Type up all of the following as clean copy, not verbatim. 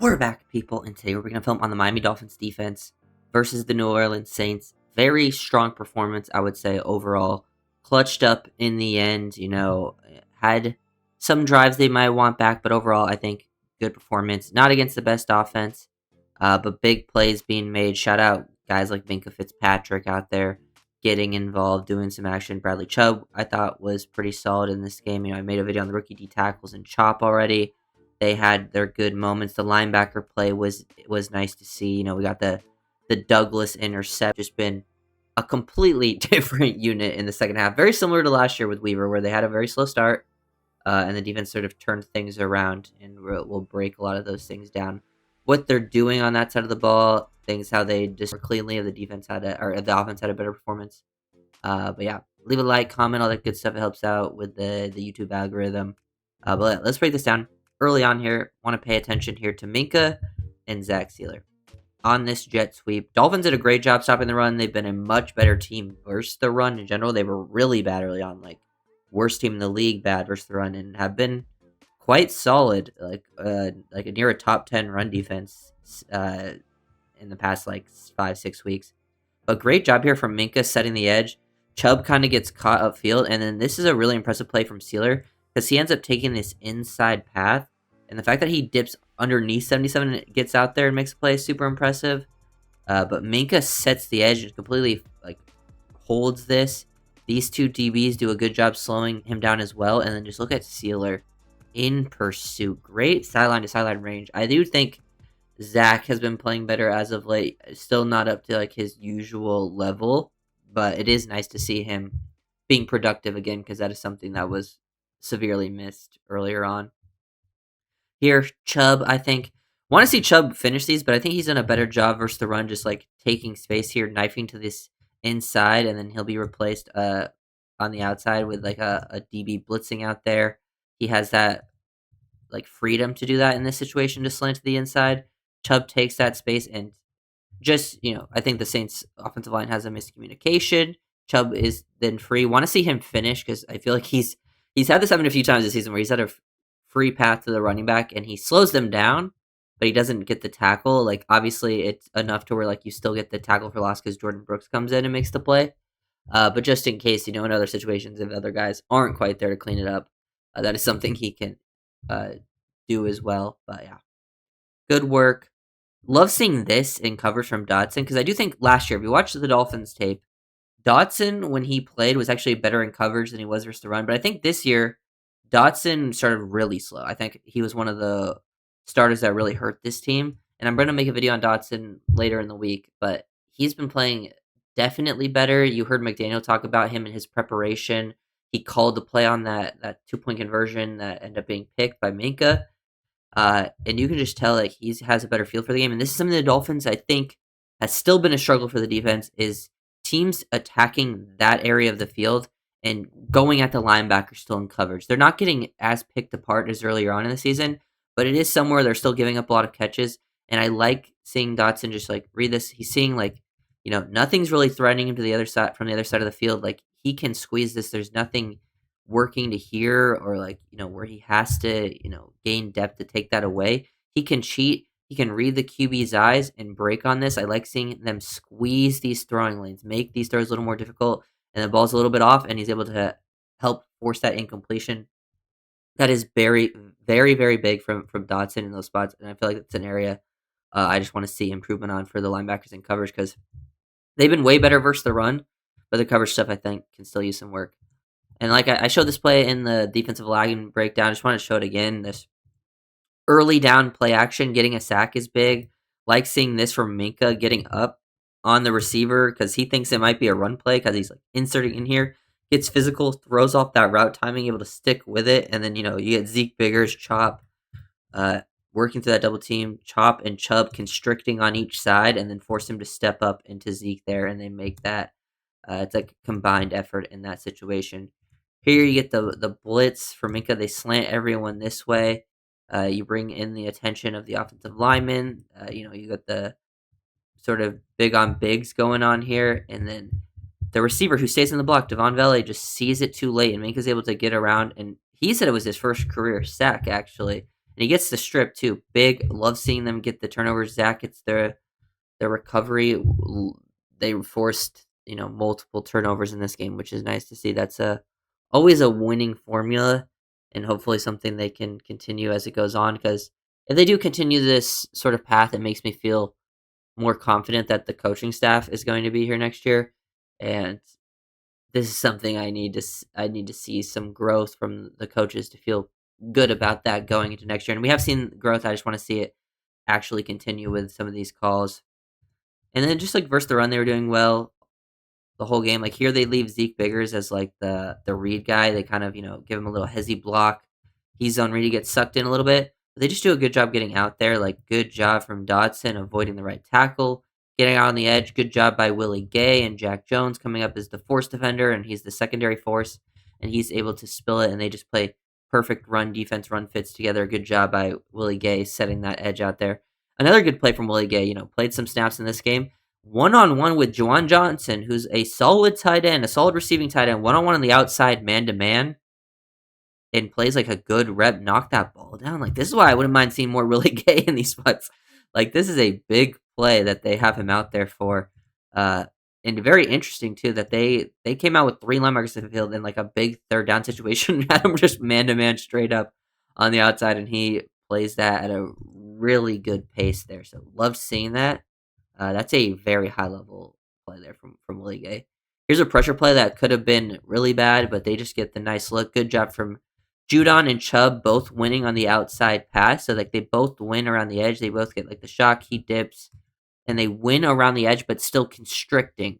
We're back, people, and today we're going to film on the Miami Dolphins defense versus the New Orleans Saints. Very strong performance, I would say, overall. Clutched up in the end, had some drives they might want back, but overall, I think good performance. Not against the best offense, but big plays being made. Shout out guys like Minka Fitzpatrick out there getting involved, doing some action. Bradley Chubb, I thought, was pretty solid in this game. I made a video on the rookie D tackles and Chop already. They had their good moments. The linebacker play was nice to see. We got the Douglas intercept. Just been a completely different unit in the second half. Very similar to last year with Weaver, where they had a very slow start, and the defense sort of turned things around, and we'll break a lot of those things down. What they're doing on that side of the ball, things how they just more cleanly, if the defense had or the offense had a better performance. But yeah, leave a like, comment, all that good stuff. It helps out with the YouTube algorithm. But let's break this down. Early on here, want to pay attention here to Minka and Zach Sealer on this jet sweep. Dolphins did a great job stopping the run. They've been a much better team versus the run in general. They were really bad early on, like worst team in the league bad versus the run, and have been quite solid, like near a top 10 run defense in the past 5-6 weeks. But great job here from Minka setting the edge. Chubb kind of gets caught upfield, and then this is a really impressive play from Sealer, because he ends up taking this inside path, and the fact that he dips underneath 77 and gets out there and makes a play is super impressive. But Minka sets the edge and completely holds this. These two DBs do a good job slowing him down as well, and then just look at Sealer in pursuit. Great sideline to sideline range. I do think Zach has been playing better as of late. Still not up to his usual level, but it is nice to see him being productive again, because that is something that was severely missed earlier on. Here, Chubb, I think, want to see Chubb finish these, but I think he's done a better job versus the run, just taking space here, knifing to this inside, and then he'll be replaced on the outside with a DB blitzing out there. He has that freedom to do that in this situation, to slant to the inside. Chubb takes that space, and just, I think the Saints offensive line has a miscommunication. Chubb is then free. Want to see him finish, because I feel like he's had this happen a few times this season where he's had a free path to the running back and he slows them down, but he doesn't get the tackle. Obviously, it's enough to where you still get the tackle for loss because Jordan Brooks comes in and makes the play. But just in case, in other situations, if other guys aren't quite there to clean it up, that is something he can do as well. But yeah, good work. Love seeing this in coverage from Dotson, because I do think last year, if you watched the Dolphins tape, Dotson, when he played, was actually better in coverage than he was versus the run. But I think this year, Dotson started really slow. I think he was one of the starters that really hurt this team. And I'm going to make a video on Dotson later in the week, but he's been playing definitely better. You heard McDaniel talk about him in his preparation. He called the play on that 2-point conversion that ended up being picked by Minka. And you can just tell he has a better feel for the game. And this is something the Dolphins, I think, has still been a struggle for the defense, is teams attacking that area of the field and going at the linebacker still in coverage. They're not getting as picked apart as earlier on in the season, but it is somewhere they're still giving up a lot of catches. And I like seeing Dotson just read this. He's seeing nothing's really threatening him to the other side, from the other side of the field. He can squeeze this. There's nothing working to here, or where he has to gain depth to take that away. He can cheat. He can read the QB's eyes and break on this. I like seeing them squeeze these throwing lanes, make these throws a little more difficult, and the ball's a little bit off, and he's able to help force that incompletion. That is very, very, very big from Dotson in those spots, and I feel like it's an area I just want to see improvement on for the linebackers in coverage, because they've been way better versus the run, but the coverage stuff, I think, can still use some work. And I showed this play in the defensive lagging breakdown. I just want to show it again. This early down play action, getting a sack is big. Like seeing this from Minka getting up on the receiver, because he thinks it might be a run play, because he's inserting in here, gets physical, throws off that route timing, able to stick with it, and then you get Zeke Biggers, Chop, working through that double team, Chop and Chubb constricting on each side, and then force him to step up into Zeke there, and they make that. It's a combined effort in that situation. Here you get the blitz for Minka. They slant everyone this way. You bring in the attention of the offensive lineman. You got the sort of big on bigs going on here, and then the receiver who stays in the block, Devon Vele, just sees it too late, and Minka's able to get around, and he said it was his first career sack, actually, And he gets the strip too. Big. Love seeing them get the turnovers. Zach gets their recovery. They forced multiple turnovers in this game, which is nice to see. That's always a winning formula, and hopefully something they can continue as it goes on. Because if they do continue this sort of path, it makes me feel more confident that the coaching staff is going to be here next year, and this is something I need to see some growth from the coaches to feel good about that going into next year. And we have seen growth. I just want to see it actually continue with some of these calls. And then just like versus the run, they were doing well the whole game. Like here, they leave Zeke Biggers as like the read guy. They kind of give him a little hezzy block. He's on read. He gets sucked in a little bit. But they just do a good job getting out there. Like good job from Dotson avoiding the right tackle, getting out on the edge. Good job by Willie Gay and Jack Jones coming up as the force defender, and he's the secondary force, and he's able to spill it. And they just play perfect run defense, run fits together. Good job by Willie Gay setting that edge out there. Another good play from Willie Gay. Played some snaps in this game. One-on-one with Juwan Johnson, who's a solid tight end, a solid receiving tight end. One-on-one on the outside, man-to-man, and plays like a good rep. Knock that ball down. Like, this is why I wouldn't mind seeing more Willie Gay in these spots. Like, this is a big play that they have him out there for. And very interesting, too, that they came out with 3 linebackers in the field in, like, a big third down situation. Had him just man-to-man straight up on the outside, and he plays that at a really good pace there. So, love seeing that. That's a very high-level play there from Willie Gay. Here's a pressure play that could have been really bad, but they just get the nice look. Good job from Judon and Chubb, both winning on the outside pass. So, like, they both win around the edge. They both get, like, the shock, he dips, and they win around the edge, but still constricting.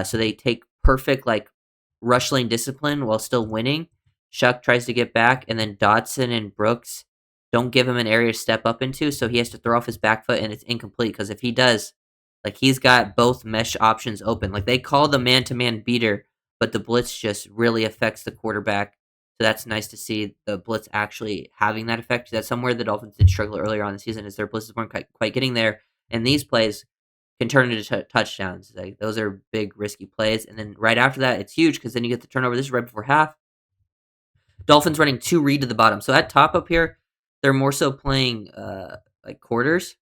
So they take perfect, like, rush lane discipline while still winning. Shuck tries to get back, and then Dotson and Brooks don't give him an area to step up into, so he has to throw off his back foot, and it's incomplete, because if he does, like, he's got both mesh options open. Like, they call the man-to-man beater, but the blitz just really affects the quarterback. So that's nice to see the blitz actually having that effect. That's somewhere the Dolphins did struggle earlier on in the season, is their blitzes weren't quite getting there. And these plays can turn into touchdowns. Like, those are big, risky plays. And then right after that, it's huge because then you get the turnover. This is right before half. Dolphins running 2 read to the bottom. So at top up here, they're more so playing like quarters,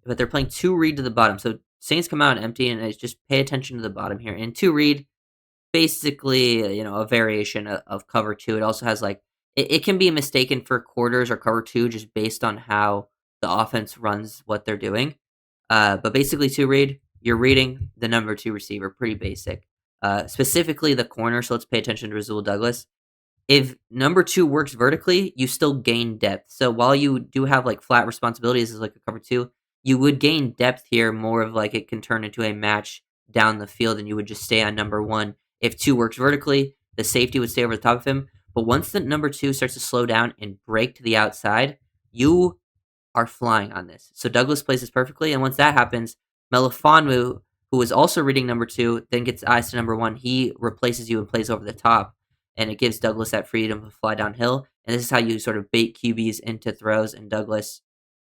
but they're playing 2 read to the bottom. So Saints come out empty, and it's just pay attention to the bottom here. And 2 read, basically, a variation of cover 2. It also has, like, it can be mistaken for quarters or cover 2 just based on how the offense runs what they're doing. But basically, 2 read, you're reading the number 2 receiver, pretty basic. Specifically the corner, so let's pay attention to Rasul Douglas. If number 2 works vertically, you still gain depth. So while you do have, like, flat responsibilities as, like, a cover 2, you would gain depth here, more of, like, it can turn into a match down the field, and you would just stay on number 1. If 2 works vertically, the safety would stay over the top of him. But once the number 2 starts to slow down and break to the outside, you are flying on this. So Douglas plays this perfectly, and once that happens, Melifonwu, who is also reading number 2, then gets eyes to number 1. He replaces you and plays over the top, and it gives Douglas that freedom to fly downhill. And this is how you sort of bait QBs into throws, and Douglas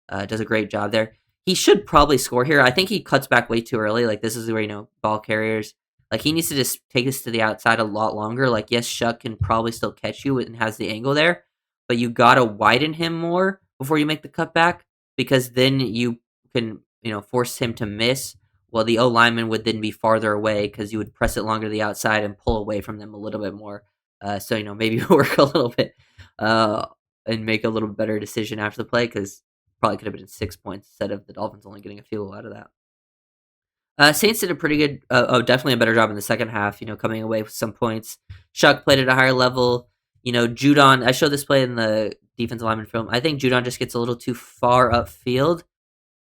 does a great job there. He should probably score here. I think he cuts back way too early. Like, this is where, ball carriers, like, he needs to just take this to the outside a lot longer. Like, yes, Shuck can probably still catch you and has the angle there, but you gotta widen him more before you make the cutback, because then you can, force him to miss. Well, the O lineman would then be farther away because you would press it longer to the outside and pull away from them a little bit more. So, maybe work a little bit and make a little better decision after the play, because probably could have been 6 points instead of the Dolphins only getting a field goal out of that. Saints did a pretty good, definitely a better job in the second half, coming away with some points. Shuck played at a higher level. Judon, I showed this play in the defensive lineman film. I think Judon just gets a little too far upfield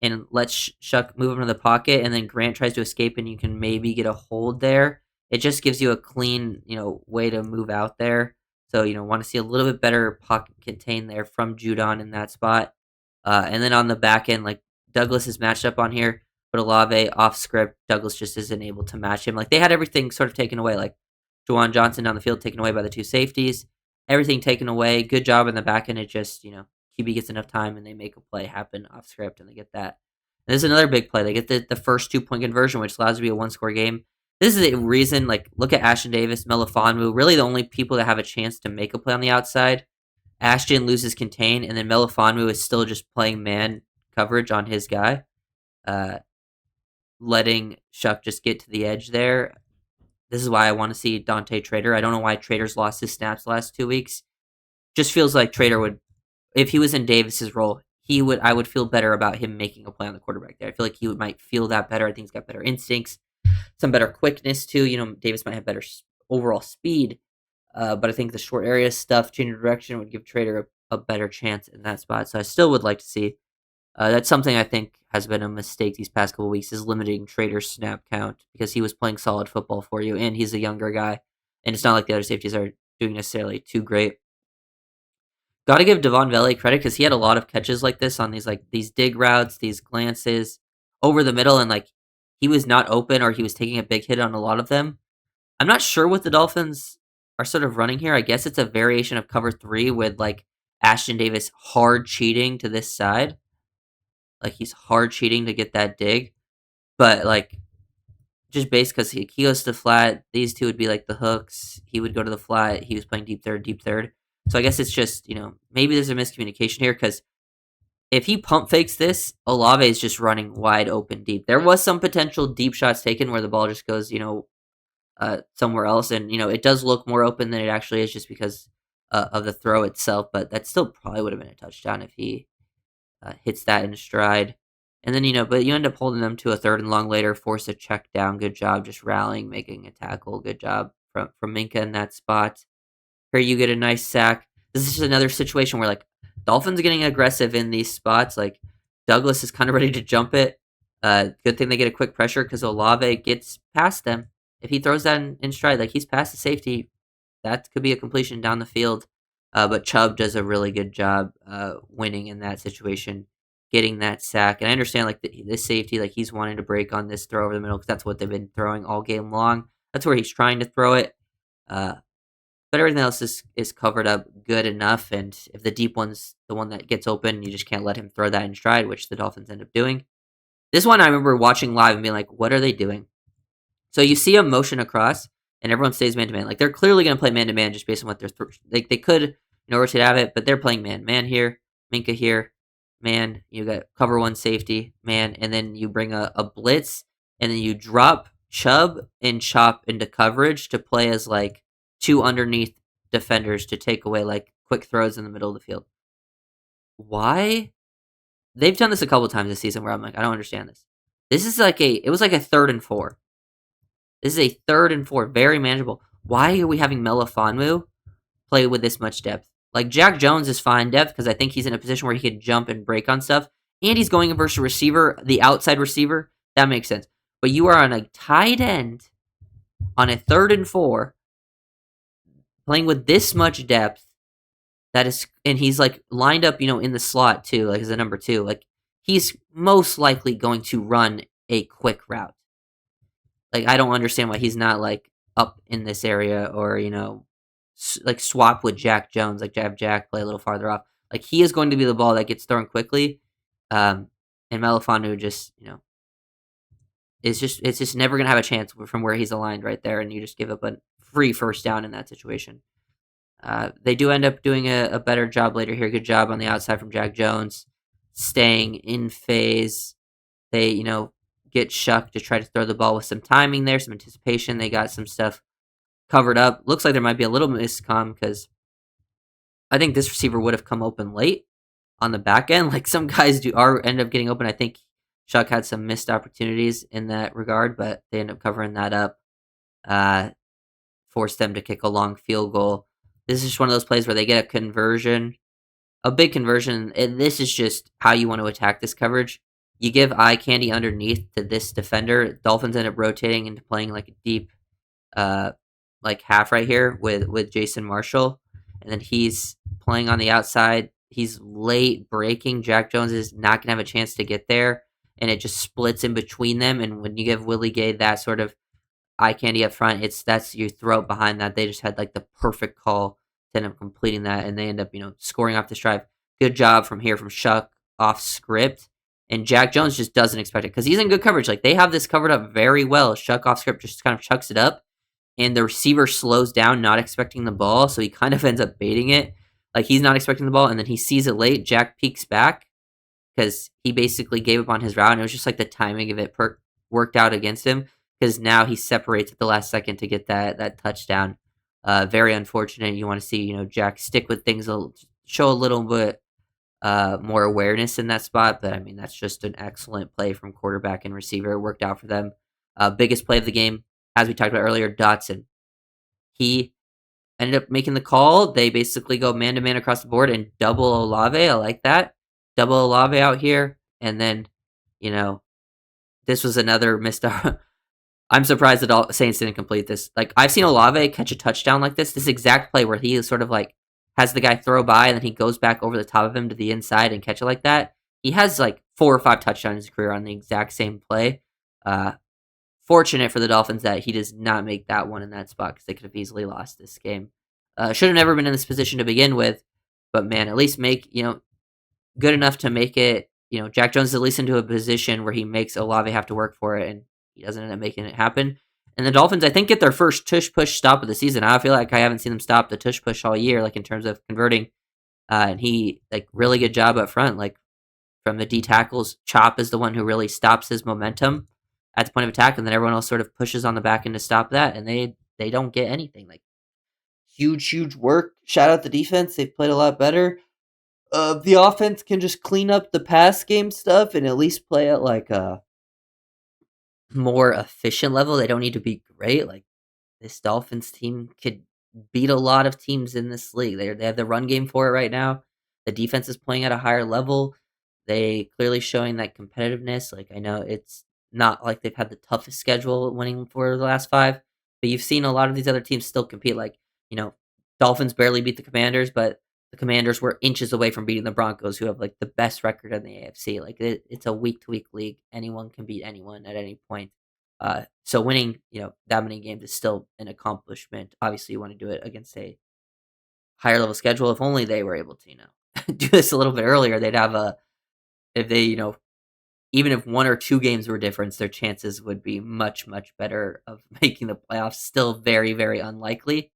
and lets Shuck move him to the pocket, and then Grant tries to escape, and you can maybe get a hold there. It just gives you a clean, way to move out there. So, want to see a little bit better pocket contain there from Judon in that spot. And then on the back end, like, Douglas is matched up on here, but Olave off script. Douglas just isn't able to match him. Like, they had everything sort of taken away. Like, Juwan Johnson down the field taken away by the 2 safeties. Everything taken away. Good job in the back end. It just, QB gets enough time, and they make a play happen off script, and they get that. And this is another big play. They get the first 2-point conversion, which allows it to be a 1-score game. This is a reason, like, look at Ashton Davis, Melifonwu, really the only people that have a chance to make a play on the outside. Ashton loses contain, and then Melifonwu is still just playing man coverage on his guy, uh, letting Shuck just get to the edge there. This is why I want to see Dante Trader. I don't know why Trader's lost his snaps the last 2 weeks. Just feels like Trader would, if he was in Davis's role, I would feel better about him making a play on the quarterback there. I feel like might feel that better. I think he's got better instincts, some better quickness too. Davis might have better overall speed, but I think the short area stuff, changing direction, would give Trader a better chance in that spot. So I still would like to see. That's something I think has been a mistake these past couple weeks, is limiting Trader's snap count, because he was playing solid football for you, and he's a younger guy, and it's not like the other safeties are doing necessarily too great. Got to give Devon Vele credit, because he had a lot of catches like this on these dig routes, these glances over the middle, and he was not open, or he was taking a big hit on a lot of them. I'm not sure what the Dolphins are sort of running here. I guess it's a variation of cover 3 with Ashton Davis hard cheating to this side. He's hard cheating to get that dig, but just based because he goes to flat, these two would be the hooks. He would go to the flat. He was playing deep third. So I guess it's just, maybe there's a miscommunication here, because if he pump fakes this, Olave is just running wide open deep. There was some potential deep shots taken where the ball just goes, somewhere else, and it does look more open than it actually is, just because of the throw itself. But that still probably would have been a touchdown if he hits that in stride. And then, but you end up holding them to a 3rd and long later, force a check down. Good job just rallying, making a tackle. Good job from Minkah in that spot. Here you get a nice sack. This is another situation where Dolphins are getting aggressive in these spots. Douglas is kind of ready to jump it. Good thing they get a quick pressure, because Olave gets past them. If he throws that in stride, he's past the safety, that could be a completion down the field. But Chubb does a really good job winning in that situation, getting that sack. And I understand this safety, he's wanting to break on this throw over the middle, because that's what they've been throwing all game long. That's where he's trying to throw it. But everything else is covered up good enough. And if the deep one's the one that gets open, you just can't let him throw that in stride, which the Dolphins end up doing. This one I remember watching live and being like, what are they doing? So you see a motion across, and everyone stays man-to-man. They're clearly going to play man-to-man just based on what they're... they could, rotate out of it, but they're playing man. Man here, Minkah here, man. You got cover 1 safety, man. And then you bring a blitz, and then you drop Chubb and Chop into coverage to play as 2 underneath defenders to take away quick throws in the middle of the field. Why? They've done this a couple times this season where I'm I don't understand this. This is it was a 3rd and 4. This is a 3rd and 4, very manageable. Why are we having Melifonwu play with this much depth? Jack Jones is fine depth, because I think he's in a position where he can jump and break on stuff, and he's going versus a receiver, the outside receiver. That makes sense. But you are on a tight end on a 3rd and 4, playing with this much depth. And he's lined up, in the slot too, as a number 2. He's most likely going to run a quick route. I don't understand why he's not up in this area, or swap with Jack Jones, have Jack play a little farther off. He is going to be the ball that gets thrown quickly, and Melifonwu just it's just never gonna have a chance from where he's aligned right there, and you just give up a free first down in that situation. They do end up doing a better job later here. Good job on the outside from Jack Jones, staying in phase. They get Shuck to try to throw the ball with some timing there, some anticipation. They got some stuff covered up. Looks like there might be a little miscom, because I think this receiver would have come open late on the back end. Some guys end up getting open. I think Shuck had some missed opportunities in that regard, but they end up covering that up. Forced them to kick a long field goal. This is just one of those plays where they get a conversion, a big conversion, and this is just how you want to attack this coverage. You give eye candy underneath to this defender. Dolphins end up rotating into playing a deep half right here with Jason Marshall, and then he's playing on the outside. He's late breaking. Jack Jones is not going to have a chance to get there, and it just splits in between them. And when you give Willie Gay that sort of eye candy up front, that's you throw it behind that. They just had the perfect call to end up completing that, and they end up scoring off this drive. Good job from Shuck off script. And Jack Jones just doesn't expect it, because he's in good coverage. They have this covered up very well. Shuck off script just kind of chucks it up, and the receiver slows down, not expecting the ball, so he kind of ends up baiting it. Like, he's not expecting the ball, and then he sees it late. Jack peeks back because he basically gave up on his route, and it was just like the timing of it worked out against him because now he separates at the last second to get that touchdown. Very unfortunate. You want to see Jack stick with things, show a little bit more awareness in that spot, but I mean that's just an excellent play from quarterback and receiver. It worked out for them. Biggest play of the game, as we talked about earlier, Dotson. He ended up making the call. They basically go man to man across the board and double Olave. I like that. Double Olave out here. And then, you know, this was another missed out. I'm surprised that all Saints didn't complete this. Like, I've seen Olave catch a touchdown like this. This exact play where he is sort of like has the guy throw by and then he goes back over the top of him to the inside and catch it like that. He has like 4 or 5 touchdowns in his career on the exact same play. Fortunate for the Dolphins that he does not make that one in that spot because they could have easily lost this game. Should have never been in this position to begin with, but man, at least make good enough to make it. Jack Jones is at least into a position where he makes Olave have to work for it, and he doesn't end up making it happen. And the Dolphins, I think, get their first tush push stop of the season. I feel like I haven't seen them stop the tush push all year, like in terms of converting. And he really good job up front, like from the D tackles. Chop is the one who really stops his momentum at the point of attack, and then everyone else sort of pushes on the back end to stop that, and they don't get anything. Like, huge work. Shout out the defense; they've played a lot better. The offense can just clean up the pass game stuff and at least play at like a more efficient level. They don't need to be great. Like, this Dolphins team could beat a lot of teams in this league. They have the run game for it right now. The defense is playing at a higher level. They clearly showing that competitiveness. Like, I know it's not like they've had the toughest schedule winning for the last 5, but you've seen a lot of these other teams still compete. Like, Dolphins barely beat the Commanders, but the Commanders were inches away from beating the Broncos, who have like the best record in the AFC. Like, it's a week-to-week league. Anyone can beat anyone at any point. So winning, that many games is still an accomplishment. Obviously, you want to do it against a higher level schedule. If only they were able to, do this a little bit earlier, they'd have if they, even if 1 or 2 games were difference, their chances would be much better of making the playoffs. Still very, very unlikely.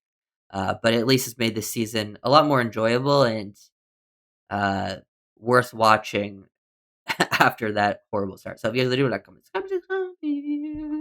But at least it's made this season a lot more enjoyable and worth watching after that horrible start. So if you guys are doing that, comment.